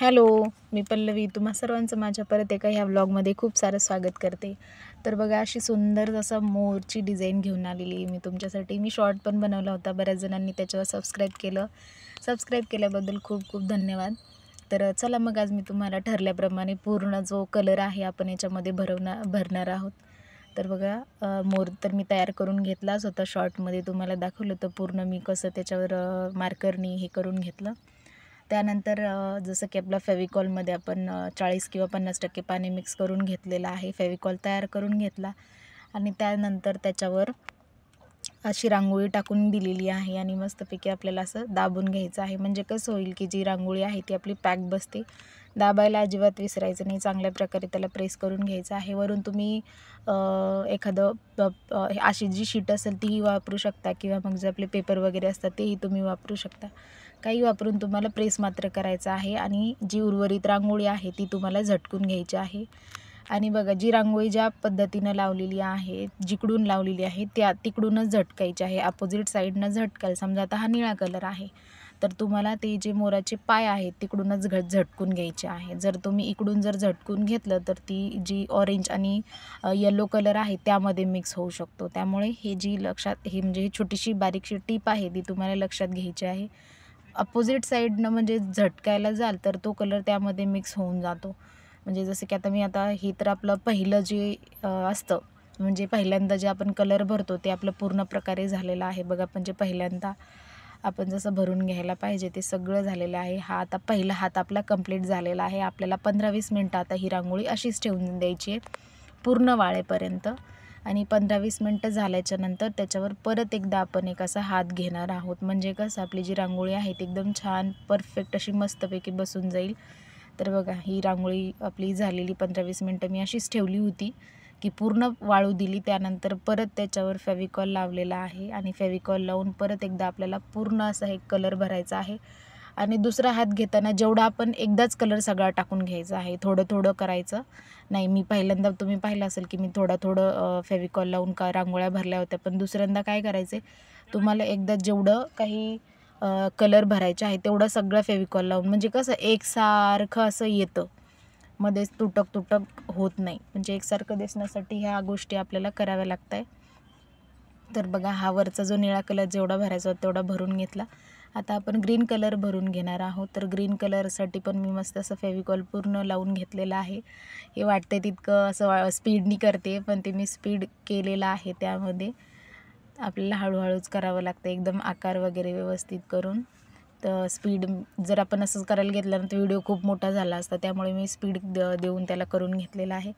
Hello, मी पल्लवी तुम्हा सर्वांचं माझ्या परत एका ह्या व्लॉगमध्ये खूप सारं स्वागत करते. तर बघा अशी सुंदर जसं मोरची डिझाईन घेऊन आलेली आहे मी तुमच्यासाठी. मी शॉर्ट पण बनवला होता, बऱ्याच जणांनी त्याच्यावर सबस्क्राईब केलं. सबस्क्राईब केल्याबद्दल खूप खूप धन्यवाद. तर चला मग आज मी तुम्हाला ठरल्याप्रमाणे पूर्ण जो कलर आहे आपण याच्यामध्ये भरणार आहोत. तर बघा मोर तर मी तयार करून घेतलाच होता. शॉर्टमध्ये तुम्हाला दाखवलं होतं पूर्ण मी कसं त्याच्यावर मार्करनी हे करून घेतलं. त्यानंतर जसं की आपला फेविकॉलमध्ये आपण 40 किंवा 50% पाणी मिक्स करून घेतलेलं आहे. फेविकॉल तयार करून घेतला आणि त्यानंतर त्याच्यावर अशी रांगोळी टाकून दिलेली आहे आणि मस्तपैकी आपल्याला असं दाबून घ्यायचं आहे. म्हणजे कसं होईल की जी रांगोळी आहे ती आपली पॅक बसते. दाबायला अजिबात विसरायचं नाही. चांगल्या प्रकारे त्याला प्रेस करून घ्यायचं आहे. वरून तुम्ही एखादं अशी जी शीट असेल तीही वापरू शकता किंवा मग जे आपले पेपर वगैरे असतात तेही तुम्ही वापरू शकता. काही वापरून तुम्हाला प्रेस मात्र करायचं आहे आणि जी उर्वरित रांगोळी आहे ती तुम्हाला झटकून घ्यायची आहे. आणि बघा जी रांगोळी ज्या पद्धतीनं लावलेली आहे, जिकडून लावलेली आहे तिकडूनच झटकायची आहे. अपोजिट साईडनं झटकाल. समजा आता हा निळा कलर आहे तर तुम्हाला ते जे मोराचे पाय आहेत तिकडूनच झटकून घ्यायचे आहे. जर तुम्ही इकडून जर झटकून घेतलं तर ती जी ऑरेंज आणि येलो कलर आहे त्यामध्ये मिक्स होऊ शकतो. त्यामुळे हे जी लक्षात हे म्हणजे ही छोटीशी बारीकशी टीप आहे ती तुम्हाला लक्षात घ्यायची आहे. अपोजिट साईडनं म्हणजे झटकायला जाल तर तो कलर त्यामध्ये मिक्स होऊन जातो. म्हणजे जसं की आता हे तर आपलं पहिलं जे असतं म्हणजे पहिल्यांदा जे आपण कलर भरतो ते आपलं पूर्ण प्रकारे झालेलं आहे. बघा म्हणजे पहिल्यांदा आपण जसं भरून घ्यायला पाहिजे ते सगळं झालेलं आहे. हा आता पहिला हात आपला कंप्लीट झालेला आहे. आपल्याला 15-20 मिनटं आता ही रांगोळी अशीच ठेवून द्यायची आहे पूर्ण वाळेपर्यंत. आणि 15-20 मिनटं झाल्याच्या नंतर त्याच्यावर परत एकदा आपण एक असा हात घेणार आहोत. म्हणजे कसं आपली जी रांगोळी आहे ती एकदम छान परफेक्ट अशी मस्तपैकी बसून जाईल. तर बघा ही रांगोळी आपली झालेली 15-20 मिनटं मी अशीच ठेवली होती की पूर्ण वाळू दिली. त्यानंतर परत त्याच्यावर फेविकॉल लावलेला आहे आणि फेविकॉल लावून परत एकदा आपल्याला पूर्ण असा एक कलर भरायचा आहे. आणि दुसरा हात घेताना जेवढा आपण एकदाच कलर सगळा टाकून घ्यायचा आहे. थोडं थोडं करायचं नाही. मी पहिल्यांदा तुम्ही पाहिलं असेल की मी थोडं फेविकॉल लावून रांगोळ्या भरल्या होत्या. पण दुसऱ्यांदा काय करायचं आहे तुम्हाला एकदा जेवढं काही कलर भरायचे आहे तेवढं सगळं फेविकॉल लावून म्हणजे कसं एकसारखं असं येतं. मध्येच तुटक होत नाही. म्हणजे एकसारखं दिसण्यासाठी ह्या गोष्टी आपल्याला कराव्या लागत आहे. तर बघा हा वरचा जो निळा कलर जेवढा भरायचा होता तेवढा भरून घेतला. आता आपण ग्रीन कलर भरून घेणार आहोत. तर ग्रीन कलरसाठी पण मी मस्त असं फेविकॉल पूर्ण लावून घेतलेलं आहे. हे वाटतंय तितकं असं स्पीडनी करते पण ते मी स्पीड केलेलं आहे. त्यामध्ये आपल्याला हळूहळूच करावं लागतं एकदम आकार वगैरे व्यवस्थित करून. तर स्पीड जर आपण असंच करायला घेतलं ना तर व्हिडिओ खूप मोठा झाला असता. त्यामुळे मी स्पीड देऊन त्याला करून घेतलेला आहे.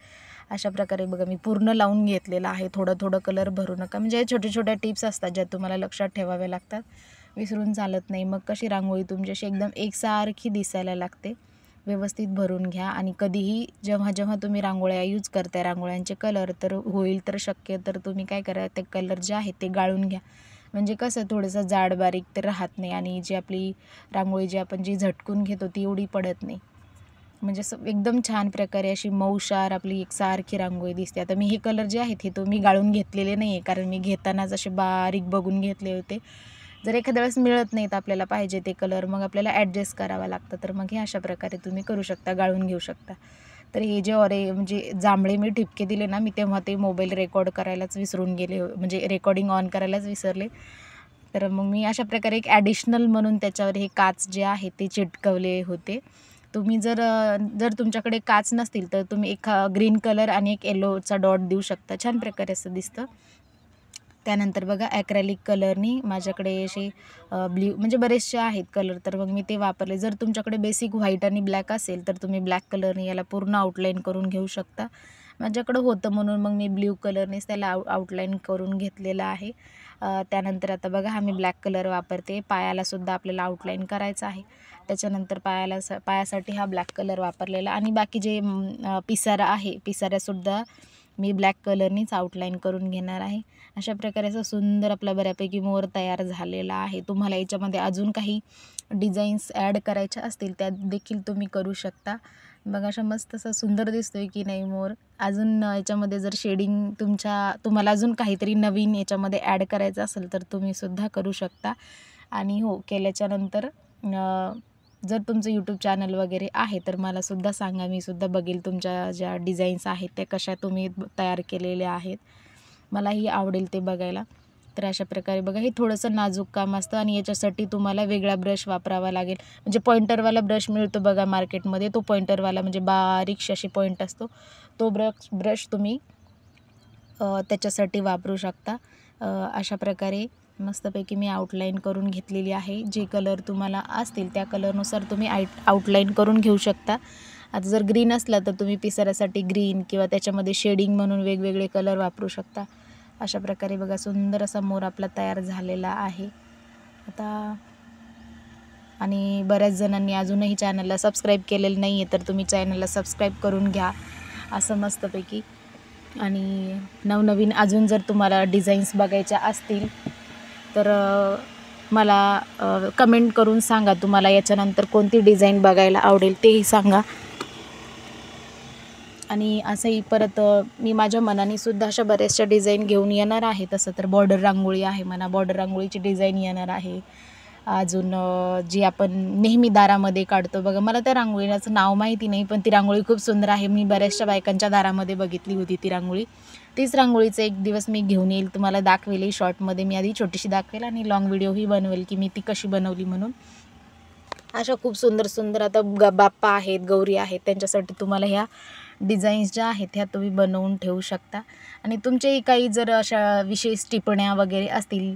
अशा प्रकारे बघा मी पूर्ण लावून घेतलेलं आहे. थोडं थोडं कलर भरू नका. म्हणजे हे छोट्या छोट्या टिप्स असतात ज्या तुम्हाला लक्षात ठेवाव्या लागतात. विसरून चालत नाही. मग कशी रांगोळी तुमची अशी एकदम एकसारखी दिसायला लागते. व्यवस्थित भरून घ्या आणि कधीही जेव्हा जेव्हा तुम्ही रांगोळ्या यूज करताय रांगोळ्यांचे कलर तर होईल तर शक्य तर तुम्ही काय करा ते कलर जे आहेत ते गाळून घ्या. म्हणजे कसं थोडंसं जाड बारीक तर राहत नाही आणि जी आपली रांगोळी जी आपण जी झटकून घेतो ती एवढी पडत नाही. म्हणजे असं एकदम छान प्रकारे अशी मऊशार आपली एकसारखी रांगोळी दिसते. आता मी हे कलर जे आहेत हे तो मी गाळून घेतलेले नाही आहे कारण मी घेतानाच असे बारीक बघून घेतले होते. जर एखाद्या वेळेस मिळत नाहीत आपल्याला पाहिजे ते कलर मग आपल्याला ॲडजस्ट करावं लागतं. तर मग हे अशा प्रकारे तुम्ही करू शकता, गाळून घेऊ शकता. तर हे जे म्हणजे जांभळे मी ठिपके दिले ना मी तेव्हा ते मोबाईल रेकॉर्ड करायलाच विसरून गेले म्हणजे रेकॉर्डिंग ऑन करायलाच विसरले. तर मग मी अशा प्रकारे एक ॲडिशनल म्हणून त्याच्यावर हे काच जे आहे ते चिटकवले होते. तुम्ही जर तुमच्याकडे काच नसतील तर तुम्ही एक ग्रीन कलर आणि एक येलोचा डॉट देऊ शकता. छान प्रकारे असं दिसतं. त्यानंतर बघा ॲक्रेलिक कलरनी माझ्याकडे असे ब्ल्यू म्हणजे बरेचसे आहेत कलर तर मग मी ते वापरले. जर तुमच्याकडे बेसिक व्हाईट आणि ब्लॅक असेल तर तुम्ही ब्लॅक कलरने याला पूर्ण आउटलाईन करून घेऊ शकता. माझ्याकडं होतं म्हणून मग मी ब्ल्यू कलरनेच त्याला आउटलाईन करून घेतलेलं आहे. त्यानंतर आता बघा हा मी ब्लॅक कलर वापरते. पायालासुद्धा आपल्याला आउटलाईन करायचं आहे. त्याच्यानंतर पायासाठी हा ब्लॅक कलर वापरलेला आणि बाकी जे पिसारा आहे पिसाऱ्यासुद्धा मी ब्लॅक कलरनीच आउटलाईन करून घेणार आहे. अशा प्रकारे असं सुंदर आपला बऱ्यापैकी मोर तयार झालेला आहे. तुम्हाला याच्यामध्ये अजून काही डिझाईन्स ॲड करायच्या असतील त्या देखील तुम्ही करू शकता. बघा अशा मस्त असा सुंदर दिसतोय की नाही मोर. अजून याच्यामध्ये जर शेडिंग तुम्हाला अजून काहीतरी नवीन याच्यामध्ये ॲड करायचं असेल तर तुम्ही सुद्धा करू शकता. आणि हो केल्याच्यानंतर जर तुमचं यूट्यूब चॅनल वगैरे आहे तर मलासुद्धा सांगा, मी सुद्धा बघेल तुमच्या ज्या डिझाईन्स आहेत त्या कशा तुम्ही तयार केलेल्या आहेत, मलाही आवडेल ते बघायला. तर अशा प्रकारे बघा, हे थोडंसं नाजूक काम असतं आणि याच्यासाठी तुम्हाला वेगळा ब्रश वापरावा लागेल. म्हणजे पॉइंटरवाला ब्रश मिळतो बघा मार्केटमध्ये, तो पॉइंटरवाला म्हणजे बारीकशी अशी पॉइंट असतो, तो ब्रश तुम्ही त्याच्यासाठी वापरू शकता. अशा प्रकारे मस्तपैकी मी आउटलाईन करून घेतलेली आहे. जे कलर तुम्हाला असतील त्या कलरनुसार तुम्ही आउटलाईन करून घेऊ शकता. आता जर ग्रीन असला तर तुम्ही पिसाऱ्यासाठी ग्रीन किंवा त्याच्यामध्ये शेडिंग म्हणून वेगवेगळे कलर वापरू शकता. अशा प्रकारे बघा, सुंदर असा मोर आपला तयार झालेला आहे आता. आणि बऱ्याच जणांनी अजूनही चॅनलला सबस्क्राईब केलेलं नाही आहे, तर तुम्ही चॅनलला सबस्क्राईब करून घ्या असं मस्तपैकी. आणि नवनवीन अजून जर तुम्हाला डिझाईन्स बघायच्या असतील तर मला कमेंट करून सांगा, तुम्हाला याच्यानंतर कोणती डिझाईन बघायला आवडेल तेही सांगा. आणि असंही परत मी माझ्या मनाने सुद्धा अशा बऱ्याचशा डिझाईन घेऊन येणार आहे. तसं तर बॉर्डर रांगोळी आहे म्हणा, बॉर्डर रांगोळीची डिझाईन येणार आहे. अजून जी आपण नेहमी दारामध्ये काढतो बघा, मला त्या रांगोळीचं नाव माहिती नाही, पण ती रांगोळी खूप सुंदर आहे. मी बऱ्याचशा बायकांच्या दारामध्ये बघितली होती ती रांगोळी. तीच रांगोळीचं एक दिवस मी घेऊन येईल, तुम्हाला दाखवेल. शॉर्टमध्ये मी आधी छोटीशी दाखवेल आणि लॉंग व्हिडिओही बनवेल की मी ती कशी बनवली म्हणून. अशा खूप सुंदर सुंदर आता बाप्पा आहेत, गौरी आहेत, त्यांच्यासाठी तुम्हाला ह्या डिझाईन्स ज्या आहेत ह्या तुम्ही बनवून ठेवू शकता. आणि तुमचेही काही जर अशा विशेष टिप्पण्या वगैरे असतील,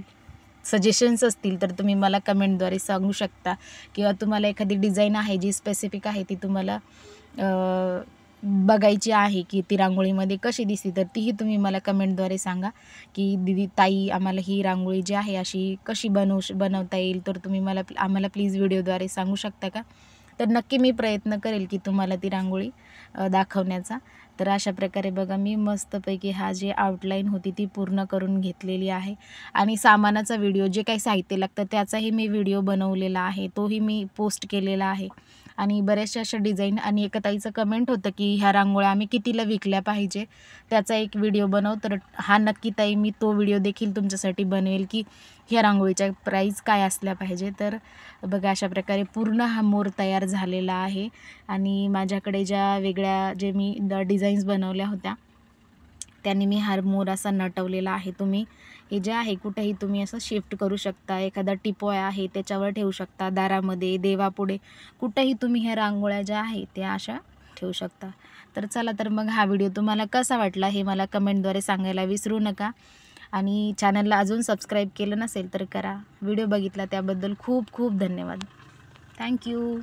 सजेशन्स असतील, तर तुम्ही मला कमेंटद्वारे सांगू शकता. किंवा तुम्हाला एखादी डिझाईन आहे जी स्पेसिफिक आहे, ती तुम्हाला बघायची आहे की ती रांगोळीमध्ये कशी दिसते, तर तीही तुम्ही मला कमेंटद्वारे सांगा की दीदी ताई आम्हाला ही रांगोळी जी आहे अशी कशी बनवता येईल, तर तुम्ही आम्हाला प्लीज व्हिडिओद्वारे सांगू शकता का. तर नक्की मी प्रयत्न करेल की तुम्हाला ती रांगोळी दाखवण्याचा. तर अशा प्रकारे बघा, मी मस्तपैकी हा जे आउटलाईन होती ती पूर्ण करून घेतलेली आहे. आणि सामानाचा व्हिडिओ, जे काही साहित्य लागतं त्याचाही मी व्हिडिओ बनवलेला आहे, तोही मी पोस्ट केलेला आहे. आणि बऱ्याचशा अशा डिझाईन. आणि एका ताईचं कमेंट होतं की ह्या रांगोळ्या आम्ही कितीला विकल्या पाहिजे, त्याचा एक व्हिडिओ बनव. तर हा नक्की ताई, मी तो व्हिडिओ देखील तुमच्यासाठी बनवेल की ह्या रांगोळीच्या प्राईस काय असल्या पाहिजे. तर बघा, अशा प्रकारे पूर्ण हा मोर तयार झालेला आहे. आणि माझ्याकडे ज्या वेगळ्या जे मी डिझाईन्स बनवल्या होत्या त्यांनी मी हा मोर असा नटवलेला आहे. तुम्ही हे जे आहे कुठेही तुम्ही असं शिफ्ट करू शकता, एखादा टिपोय आहे त्याच्यावर ठेवू शकता, दारामध्ये, देवापुढे, कुठेही तुम्ही ह्या रांगोळ्या ज्या आहे त्या अशा ठेवू शकता. तर चला, तर मग हा व्हिडिओ तुम्हाला कसा वाटला हे मला कमेंटद्वारे सांगायला विसरू नका. आणि चॅनलला अजून सबस्क्राईब केलं नसेल तर करा. व्हिडिओ बघितला त्याबद्दल खूप खूप धन्यवाद. थँक्यू.